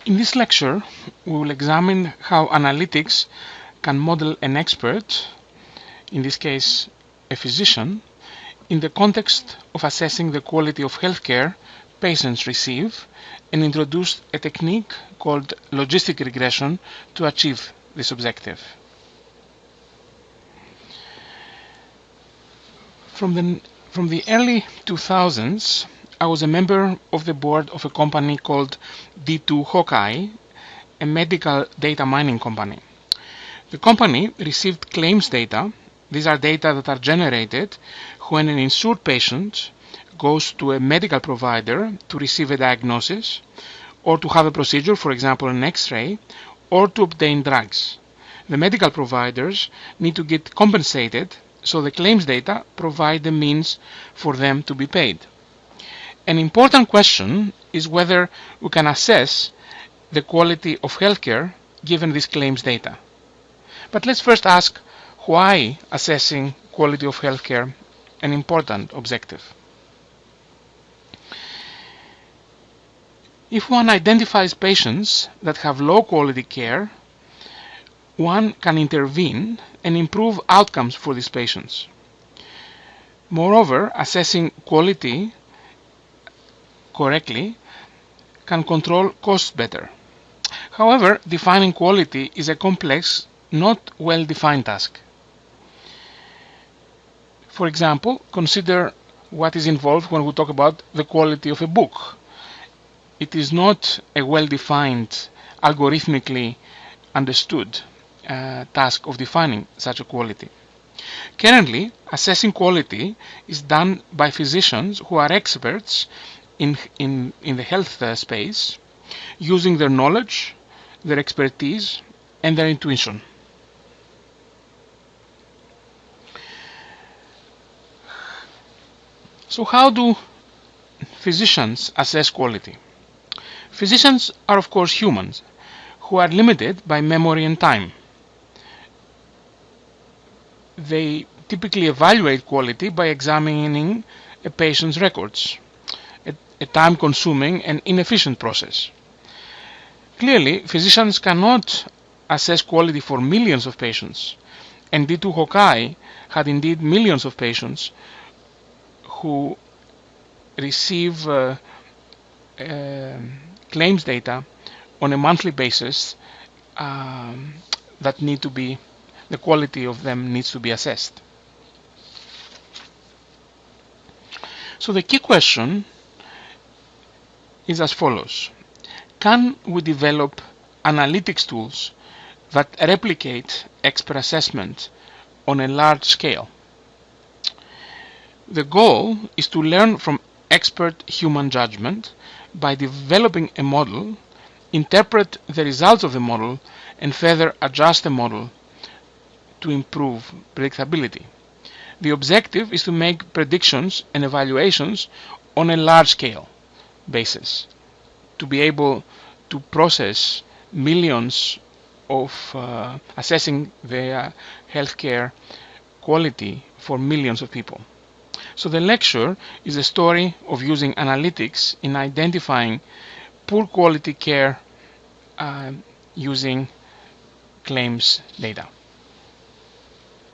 In this lecture, we will examine how analytics can model an expert, in this case a physician, in the context of assessing the quality of healthcare patients receive, and introduce a technique called logistic regression to achieve this objective. From the early 2000s, I was a member of the board of a company called D2 Hawkeye, a medical data mining company. The company received claims data. These are data that are generated when an insured patient goes to a medical provider to receive a diagnosis, or to have a procedure, for example an X-ray, or to obtain drugs. The medical providers need to get compensated, so the claims data provide the means for them to be paid. An important question is whether we can assess the quality of healthcare given this claims data. But let's first ask, why assessing quality of healthcare an important objective? If one identifies patients that have low quality care, one can intervene and improve outcomes for these patients. Moreover, assessing quality correctly can control costs better. However, defining quality is a complex, not well-defined task. For example, consider what is involved when we talk about the quality of a book. It is not a well-defined, algorithmically understood task of defining such a quality. Currently, assessing quality is done by physicians who are experts in the health space, using their knowledge, their expertise, and their intuition. So how do physicians assess quality? Physicians are of course humans who are limited by memory and time. They typically evaluate quality by examining a patient's records, a time-consuming and inefficient process. Clearly, physicians cannot assess quality for millions of patients, and D2 Hawkeye had indeed millions of patients who receive claims data on a monthly basis that need to be, the quality of them needs to be assessed. So the key question is as follows: can we develop analytics tools that replicate expert assessment on a large scale? The goal is to learn from expert human judgment by developing a model, interpret the results of the model, and further adjust the model to improve predictability. The objective is to make predictions and evaluations on a large scale basis, to be able to process millions of assessing the healthcare quality for millions of people. So the lecture is a story of using analytics in identifying poor quality care using claims data.